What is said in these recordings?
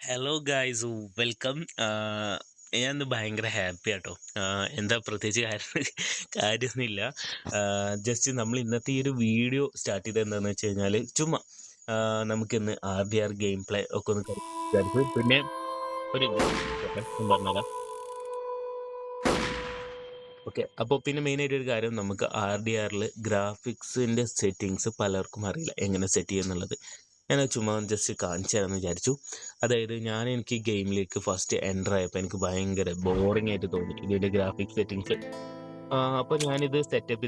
Hello guys, welcome. ഞാൻ ഇന്ന് ഭയങ്കര ഹാപ്പി ആട്ടോ. എന്താ പ്രത്യേകിച്ച് കാര്യമൊന്നുമില്ല. ജസ്റ്റ് നമ്മൾ ഇന്നത്തെ ഈ ഒരു വീഡിയോ സ്റ്റാർട്ട് ചെയ്തത് എന്താണെന്ന് വെച്ച് കഴിഞ്ഞാൽ ചുമ്മാ നമുക്കിന്ന് RDR ഗെയിം പ്ലേ ഒക്കെ ഒന്ന് വിചാരിച്ചു. പിന്നെ ഒരു ഞാൻ പറഞ്ഞുതരാം. ഓക്കെ, അപ്പോൾ പിന്നെ മെയിനായിട്ട് ഒരു കാര്യം, നമുക്ക് RDRൽ ഗ്രാഫിക്സിൻ്റെ സെറ്റിങ്സ് പലർക്കും അറിയില്ല എങ്ങനെ സെറ്റ് ചെയ്യുന്നുള്ളത്. ഞാൻ ചുമ്മാ ജസ്റ്റ് കാണിച്ചു തരാമെന്ന് വിചാരിച്ചു. അതായത് എനിക്ക് ഈ ഗെയിമിലേക്ക് ഫസ്റ്റ് എൻ്റർ ആയപ്പോൾ എനിക്ക് ഭയങ്കര ബോറിംഗ് ആയിട്ട് തോന്നി ഇതിൻ്റെ ഗ്രാഫിക്സ് സെറ്റിങ്സ്. അപ്പോൾ ഞാനിത് സെറ്റപ്പ്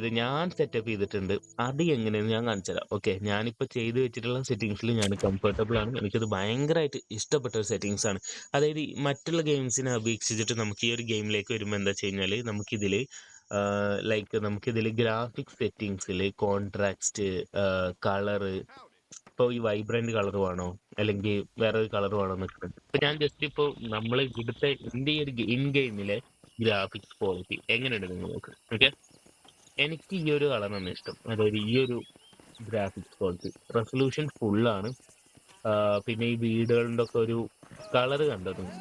ചെയ്തിട്ടുണ്ട്. അത് എങ്ങനെയെന്ന് ഞാൻ കാണിച്ചു തരാം. ഓക്കെ, ഞാനിപ്പോൾ ചെയ്ത് വെച്ചിട്ടുള്ള സെറ്റിങ്സിൽ ഞാൻ കംഫർട്ടബിൾ ആണ്. എനിക്കത് ഭയങ്കരമായിട്ട് ഇഷ്ടപ്പെട്ട ഒരു സെറ്റിങ്സ് ആണ്. അതായത് ഈ മറ്റുള്ള ഗെയിംസിനെ അപേക്ഷിച്ചിട്ട് നമുക്ക് ഈ ഒരു ഗെയിമിലേക്ക് വരുമ്പോൾ എന്താ വെച്ച് കഴിഞ്ഞാൽ നമുക്കിതിൽ ഗ്രാഫിക്സ് സെറ്റിങ്സിൽ കോൺട്രാസ്റ്റ്, കളറ്, ഇപ്പോൾ ഈ വൈബ്രന്റ് കളർ വേണോ അല്ലെങ്കിൽ വേറെ ഒരു കളർ വേണോ എന്നൊക്കെ. ഇപ്പൊ ഞാൻ ജസ്റ്റ് ഇപ്പോൾ നമ്മൾ ഇവിടുത്തെ എൻ്റെ ഈ ഒരു ഇൻ ഗെയിമിലെ ഗ്രാഫിക്സ് ക്വാളിറ്റി എങ്ങനെയുണ്ട് നിങ്ങൾ നോക്ക്. ഓക്കെ, എനിക്ക് ഈ ഒരു കളറാണ് ഇഷ്ടം. അതായത് ഈ ഒരു ഗ്രാഫിക്സ് ക്വാളിറ്റി റെസൊല്യൂഷൻ ഫുള്ളാണ്. പിന്നെ ഈ വീടുകളുടെ ഒക്കെ ഒരു കളർ കണ്ടോ നിങ്ങൾ?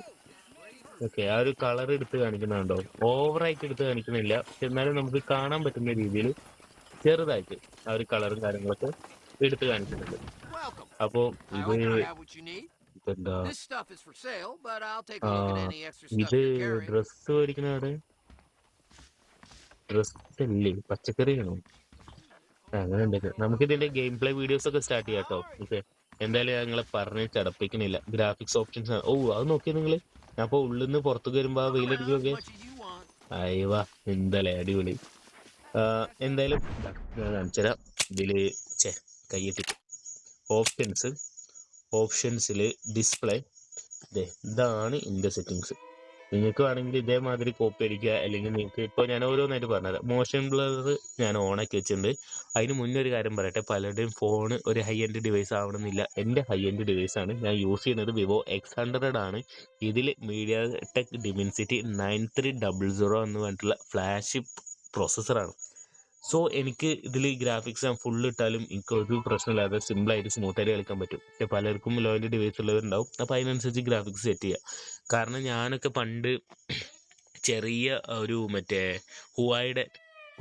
ഓക്കെ, ആ ഒരു കളർ എടുത്ത് കാണിക്കുന്നുണ്ടോ? ഓവറായിട്ട് എടുത്ത് കാണിക്കുന്നില്ല, പക്ഷെ എന്നാലും നമുക്ക് കാണാൻ പറ്റുന്ന രീതിയിൽ ചെറുതായിട്ട് ആ ഒരു കളറും കാര്യങ്ങളൊക്കെ എടുത്ത് കാണിക്കുന്നുണ്ട്. അപ്പോ ഇത് ഇപ്പൊ എന്താ ഇത് ഡ്രസ്സ് മേടിക്കുന്ന അവിടെ ഡ്രസ് അല്ലേ, പച്ചക്കറിയാണോ? അങ്ങനെ ഉണ്ടല്ലോ. നമുക്ക് ഇതിന്റെ ഗെയിം പ്ലേ വീഡിയോസ് ഒക്കെ സ്റ്റാർട്ട് ചെയ്യാം കേട്ടോ. ഓക്കെ, എന്തായാലും ഞങ്ങളെ പറഞ്ഞ് ചടപ്പിക്കണില്ല. ഗ്രാഫിക്സ് ഓപ്ഷൻസ്, അത് നോക്കിയാ നിങ്ങള്. ഞാൻ അപ്പൊ ഉള്ളിൽ നിന്ന് പുറത്തേക്ക് വരുമ്പോ ആ വെയിലടിക്കൊക്കെ അയവാ, എന്തായാലും അടിപൊളി. എന്തായാലും ഞാൻ കാണിച്ചുതരാം. ഇതില് കയ്യെത്തിട്ട് ഓപ്ഷൻസിൽ ഡിസ്പ്ലേ, ഇതാണ് ഇതിന്റെ സെറ്റിങ്സ്. നിങ്ങൾക്ക് വേണമെങ്കിൽ ഇതേമാതിരി കോപ്പി അടിക്കുക, അല്ലെങ്കിൽ നിങ്ങൾക്ക് ഇപ്പോൾ ഞാൻ ഓരോന്നായിട്ട് പറഞ്ഞുതരാം. മോഷൻ ബ്ലർ ഞാൻ ഓണാക്കി വെച്ചിട്ടുണ്ട്. അതിന് മുന്നേ ഒരു കാര്യം പറയട്ടെ, പലരുടെയും ഫോൺ ഒരു ഹൈ എൻഡ് ഡിവൈസ് ആവണമെന്നില്ല. എൻ്റെ ഹൈ എൻഡ് ഡിവൈസ് ആണ്. ഞാൻ യൂസ് ചെയ്യുന്നത് വിവോ X100 ആണ്. ഇതിൽ മീഡിയ ടെക് ഡിമെൻസിറ്റി 9300 എന്ന് പറഞ്ഞിട്ടുള്ള ഫ്ലാഗ്ഷിപ്പ് പ്രോസസ്സറാണ്. സോ എനിക്ക് ഇതിൽ ഗ്രാഫിക്സ് ഞാൻ ഫുൾ ഇട്ടാലും എനിക്ക് ഒരു പ്രശ്നമില്ലാതെ സിമ്പിളായിട്ട് സ്മൂത്തായിട്ട് കളിക്കാൻ പറ്റും. പക്ഷെ പലർക്കും ലോ എൻഡ് ഡിവൈസ് ഉള്ളവരുണ്ടാവും. അപ്പോൾ അതിനനുസരിച്ച് ഗ്രാഫിക്സ് സെറ്റ് ചെയ്യുക. കാരണം ഞാനൊക്കെ പണ്ട് ചെറിയ ഒരു മറ്റേ ഹുവായുടെ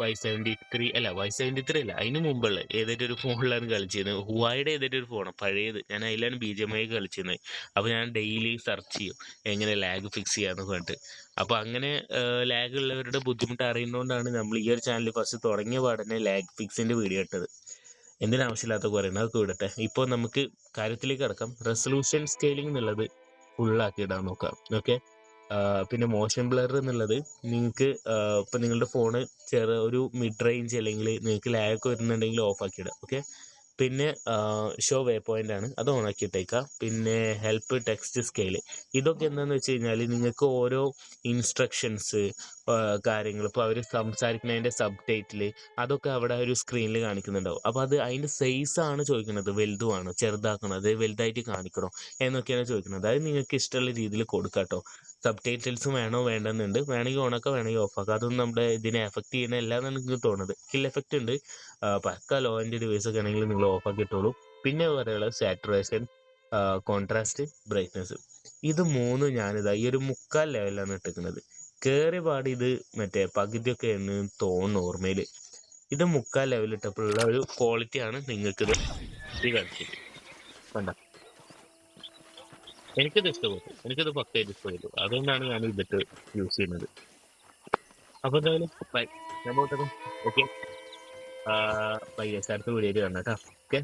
Y73 അല്ല, Y73 അല്ല, അതിന് മുമ്പുള്ള ഏതായിട്ട് ഒരു ഫോണിലാണ് കളിച്ചിരുന്നത്. ഹുവായുടെ ഏതായിട്ട് ഒരു ഫോണാണ് പഴയത്. ഞാൻ അതിലാണ് BGMI കളിച്ചിരുന്നത്. അപ്പോൾ ഞാൻ ഡെയിലി സെർച്ച് ചെയ്യും എങ്ങനെ ലാഗ് ഫിക്സ് ചെയ്യാന്ന് പറഞ്ഞിട്ട്. അപ്പോൾ അങ്ങനെ ലാഗ് ഉള്ളവരുടെ ബുദ്ധിമുട്ട് അറിയുന്നതുകൊണ്ടാണ് നമ്മൾ ഈ ഒരു ചാനൽ ഫസ്റ്റ് തുടങ്ങിയ പാടന്നെ ലാഗ് ഫിക്സിന്റെ വീഡിയോ ഇട്ടത്. എന്തിനാവശ്യമില്ലാത്ത പറയുന്നത്, അതൊക്കെ വിടട്ടെ. ഇപ്പോൾ നമുക്ക് കാര്യത്തിലേക്ക് കിടക്കാം. റെസൊല്യൂഷൻ സ്കെയിലിംഗ് എന്നുള്ളത് ഫുള്ളാക്കി ഇടാൻ നോക്കാം. ഓക്കെ, പിന്നെ മോഷൻ ബ്ലർ എന്നുള്ളത് നിങ്ങൾക്ക് ഇപ്പം നിങ്ങളുടെ ഫോണ് ഒരു മിഡ് റേഞ്ച് അല്ലെങ്കിൽ നിങ്ങൾക്ക് ലാഗ് വരുന്നുണ്ടെങ്കിൽ ഓഫ് ആക്കി ഇടാം. ഓക്കെ, പിന്നെ ഷോ വേ പോയിന്റ് ആണ്, അത് ഓൺ ആക്കി ഇട്ടേക്കാം. പിന്നെ ഹെൽപ്പ് ടെക്സ്റ്റ് സ്കെയിൽ, ഇതൊക്കെ എന്താണെന്ന് വെച്ച് കഴിഞ്ഞാൽ നിങ്ങൾക്ക് ഓരോ ഇൻസ്ട്രക്ഷൻസ്, കാര്യങ്ങൾ, ഇപ്പോൾ അവർ സംസാരിക്കുന്നതിൻ്റെ സബ് ടൈറ്റിൽ അതൊക്കെ അവിടെ ഒരു സ്ക്രീനിൽ കാണിക്കുന്നുണ്ടാവും. അപ്പോൾ അതിൻ്റെ സൈസാണ് ചോദിക്കുന്നത്, വലുതുമാണോ ചെറുതാക്കണോ, അത് വലുതായിട്ട് കാണിക്കണോ എന്നൊക്കെയാണ് ചോദിക്കുന്നത്. അത് നിങ്ങൾക്ക് ഇഷ്ടമുള്ള രീതിയിൽ കൊടുക്കാം കേട്ടോ. സബ് ടൈറ്റിൽസും വേണോ വേണ്ടെന്നുണ്ട്. വേണമെങ്കിൽ ഓണാക്കാം, വേണമെങ്കിൽ ഓഫാക്കാം. അതൊന്നും നമ്മുടെ ഇതിനെ എഫക്ട് ചെയ്യുന്ന എല്ലാന്നാണ് എനിക്ക് തോന്നുന്നത്. കിൽ എഫക്റ്റ് ഉണ്ട്. പക്ക ലോ എൻഡ് ഡിവൈസ് ഒക്കെ ആണെങ്കിൽ നിങ്ങൾ ഓഫാക്കി ഇട്ടോളൂ. പിന്നെ പറയുക സാറ്റുറേഷൻ, കോൺട്രാസ്റ്റ്, ബ്രൈറ്റ്നസ്, ഇത് മൂന്നും ഞാനിതാ ഈ ഒരു 3/4 ലെവലിലാണ് ഇട്ടിരിക്കുന്നത്. കയറിയ പാട് ഇത് മറ്റേ പകുതിയൊക്കെ എന്ന് തോന്നുന്നു ഓർമ്മയിൽ. ഇത് 3/4 ലെവൽ ഇട്ടപ്പോഴുള്ള ഒരു ക്വാളിറ്റിയാണ് നിങ്ങൾക്കിത് കാണിച്ചത്. വേണ്ട, എനിക്കത് ഇഷ്ടപ്പെട്ടു. എനിക്കത് പക്കയായിട്ട് ഇഷ്ടപ്പെട്ടു. അതുകൊണ്ടാണ് ഞാൻ ഇതിട്ട് യൂസ് ചെയ്യുന്നത്. അപ്പൊ എന്തായാലും ബൈ, ഞാൻ പോട്ടെ. ഓക്കെ, ബൈ, അടുത്ത വീഡിയോയിൽ കാണാം കേട്ടോ. ഓക്കെ.